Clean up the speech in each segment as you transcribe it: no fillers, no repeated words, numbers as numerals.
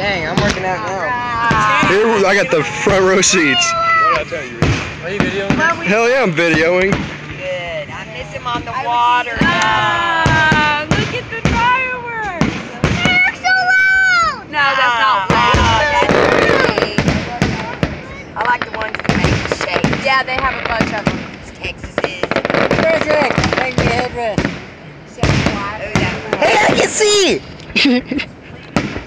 Dang, I'm working out now. Here, I got the front row seats. What did I tell you? Are you videoing? Hell yeah, I'm videoing. Good. I miss him on the water. Look at the fireworks. They're so loud. No, that's not That's loud. pretty. I like the ones that make the shapes. Yeah, they have a bunch of them. It's Texas's. Frederick, make me a headrest. Hey, I can see!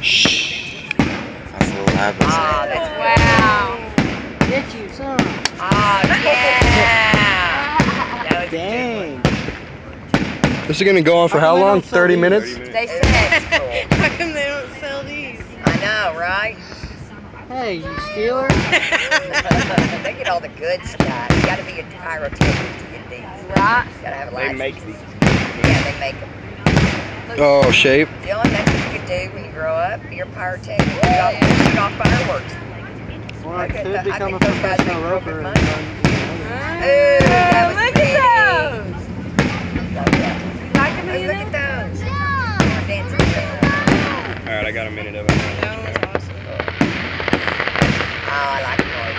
Shh. That's a little loud. Oh, that's Wow. Get you some. Oh, yeah. That was Dang. This is gonna go on for how long? 30 minutes? They said. cool. How come they don't sell these? I know, right? Hey, you stealer. They get all the good stuff. You gotta be a pyrotechnist to get these. Right. You gotta have a They license. make these. Yeah, they make them. Oh, shape. Dylan, that's what you could do when you grow up. Be a pyrotechnist. Shoot off fireworks. Well, I Look at could the- I become a think those guys professional make real roper. good and money. run- Ooh, that was Look pretty. at those. Love that. You like them, Ooh, look Ian? at those. They're dancing around. Alright, I got a minute of it. Oh, I like the noise.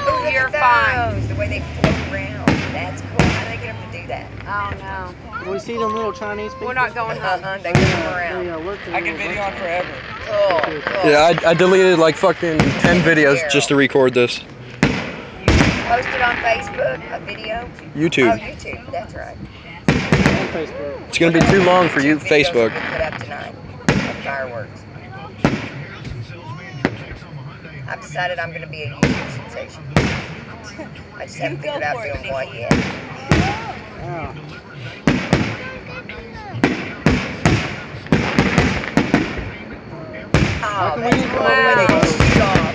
Ooh, look You're at those. fine. The way they float around. That's cool. How do they get them to do that? Oh no. When we see them little Chinese people. We're not going home. They get them around. work I can video on forever. Cool, cool. Yeah, I deleted like fucking 10 videos just to record this. Post it on Facebook, a video. YouTube. Oh, YouTube, that's right. On Facebook. It's gonna be too long for you, Two videos Facebook. will be put up tonight of fireworks. I've decided I'm going to be a YouTube sensation. I just haven't figured out doing what yet. Wow. Oh, come we that's didn't cool. come over Where they here? just shoot off.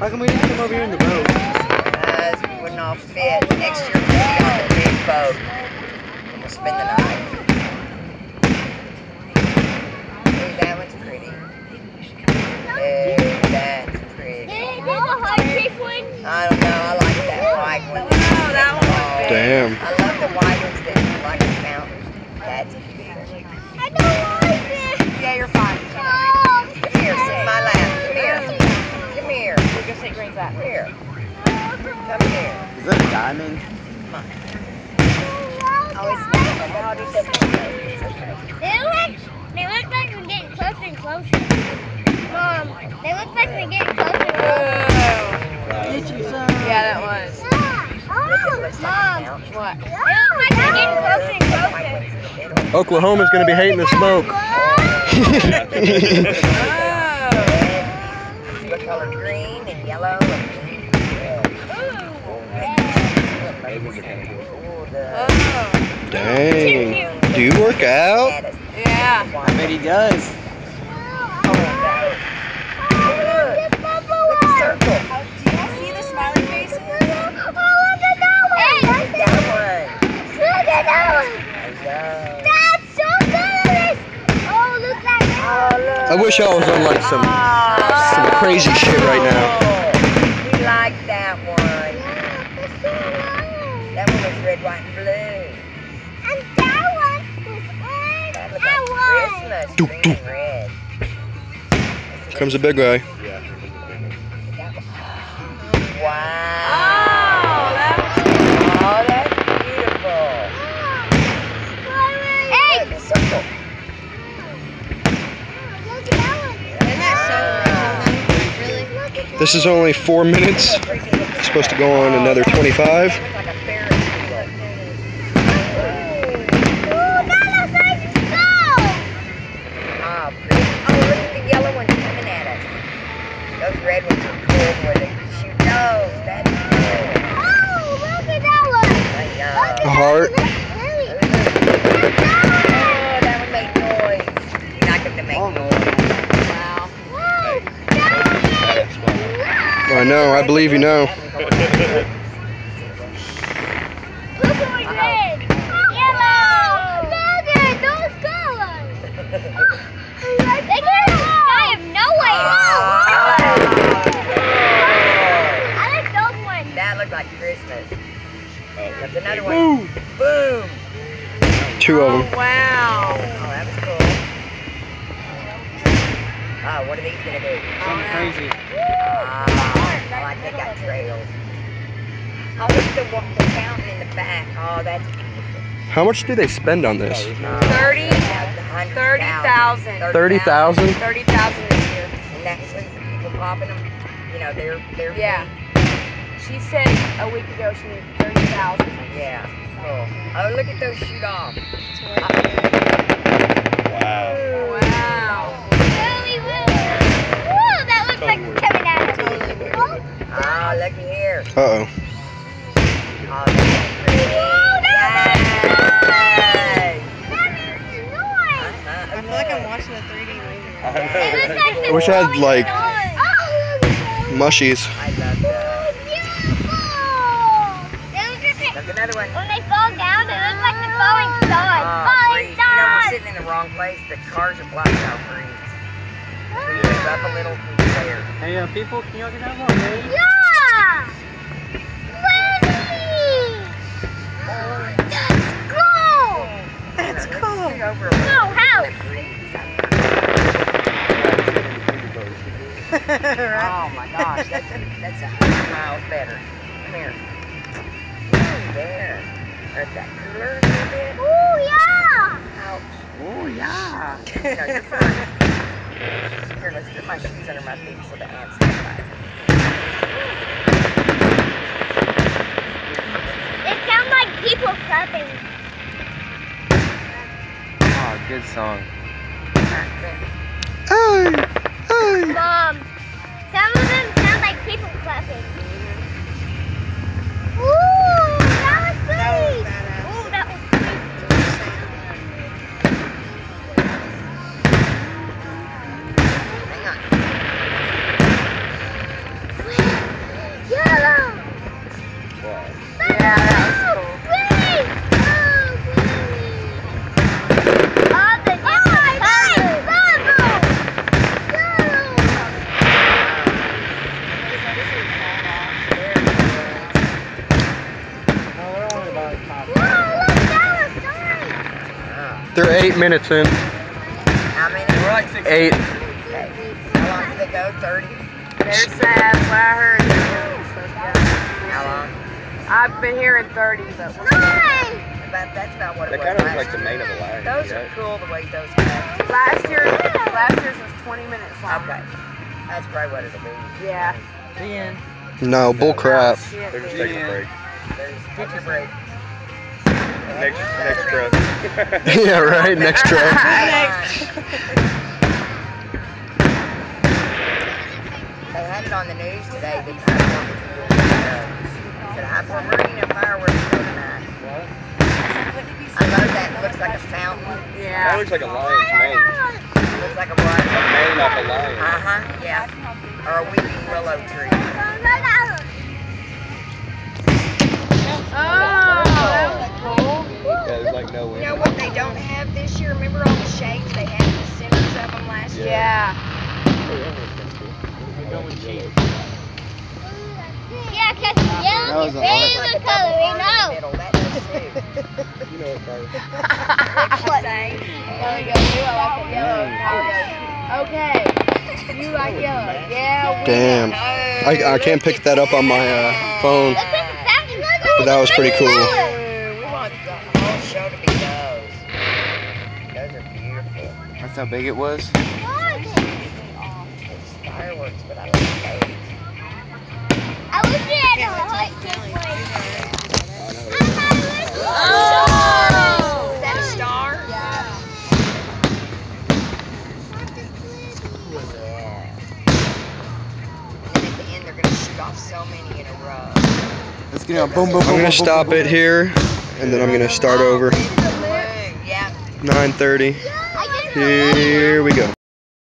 How come we didn't come over here in the boat? It wouldn't all fit. Next year we'll be on the big boat. And we'll spend the night. Ooh, that one's pretty. Ooh, that's pretty. I don't know. I like that white one. Oh, that one was big. Damn. I love the white ones that look like a fountain. That's beautiful. Yeah, you're fine. Come here, sit in my lap. Come here. Come here. We're gonna take Green's lap. Come here. Come here. Is that a diamond? Oh, it's not. Oh, just take it. It's okay. They look like we're getting closer and closer. Mom, they look like we're getting closer and closer. Get you some. Yeah, that was. Mom, What? they look like we're getting closer and closer. Oklahoma's gonna be hating the smoke. Oh. What color? Green and yellow and red. Dang. Do you work out? Yeah. I bet he does. Circle. Do you see the smiley faces? Look at that one. Hey, That one. look at that one. Hello. That's so good. Oh, look at that. Oh, look. I wish I was on like some crazy shit right now. We like that one. That one was red, white, and blue. And that one was orange. That looked like Christmas. Doop, Green doop. and red. Here comes a big guy. Wow. Oh, that's beautiful. Hey, Look, a circle. look at that one. Isn't that so This is only 4 minutes. It's supposed to go on another 25. That looks like a Ferris wheel. Ooh, that looks like a skull. Oh, pretty. Oh, look at the yellow ones coming at us. Those red ones are good where they shoot those. That's cool. Oh, look at that one. I know. A heart. Oh, that one made noise. You like them to make noise. Wow. I know, I believe you know. Look at red. Yellow. Look at those colors. They came from the sky of nowhere. I like those ones. That looked like Christmas. That's another one. Boom. 2 of them. Wow. Oh, that was cool. Oh, what are these gonna do? Something crazy. I like they got trails. Oh, look at the fountain in the back. Oh, that's beautiful. How much do they spend on this? 30,000. 30,000? 30,000 a year. And that includes the people popping them. You know, they're Yeah. She said a week ago she needed 30,000. Yeah. Cool. Oh, look at those shoot off. Wow. Wow. Really, really. Woo, that looks like it's coming out of me. Oh, looky here. Uh-oh. Oh, that's pretty. That Yay! That makes noise. I feel like I'm watching a 3D movie. It looks like I wish I had, like, Oh, mushies. I love that. beautiful. It looks like Look, another one. when they fall down, it looks like the falling stars. Oh, Falling freeze. You know, we're stars. sitting in the wrong place. The cars are blocking our freeze. We move up a little and we're there. Hey, people, can y'all get out of our way? Yeah. Wendy. That's cool. That's cool. Over a No, how? Oh my gosh, that's 100 miles better. Come here. There. There's that cooler a little bit. Oh, yeah. Ouch. Oh, yeah. No, you're fine. Here, let's put my shoes under my feet so the ants don't bite. It sounds like people clapping. Oh, good song. Hey! Hey! Mom, some of them sound like people clapping. Ooh, that was great. Ooh, that was great. Hang on. Yellow. Yeah, that was cool. Green. Oh, green. All the different colors. Oh, they're only about top. Whoa, look, that was nice. They're 8 minutes in. How many? We're like 6. 8. Okay. How long do they go? 30? They're sad. What I heard. How long? I've been hearing 30, but we'll see. Nice. That's about what it That was kind of looks last like the year. mane of a lion. Those are cool the way those have. Last year's was 20 minutes long. Okay. That's probably what it'll be. Yeah. The end. No, bull crap. Shit, They're just dude. taking a break. Take your break. Next truck. Yeah, right, next truck. They had it on the news today that Highport Marina fireworks show tonight. I love that. It looks like a fountain. That Yeah. looks like a lion's mane. It looks like a what? A mane off a lion. Uh-huh, yeah. Or a weeping willow tree. Oh, that was cool. Yeah, there's like no You wind. know what they don't have this year? Remember all the shades they had in the centers of them last year? Yeah. Yeah, because yellow is really the color, we know. Middle, that does too. You know what color? What'd you say? There we go. You like yellow. Okay. You like yellow. Yeah. Damn. I can't pick that up on my phone. Look at the fountain. But that was pretty cool. We want the whole show to be those. Those are beautiful. That's how big it was. It's fireworks, but I like those. I wish we had a hot cake one. Oh! Is that a star? Yeah. Yeah. And then at the end, they're going to shoot off so many in a row. Let's get on. Boom, boom, boom. I'm gonna stop it here, and then I'm gonna start over. Yeah. 9:30. Here we go.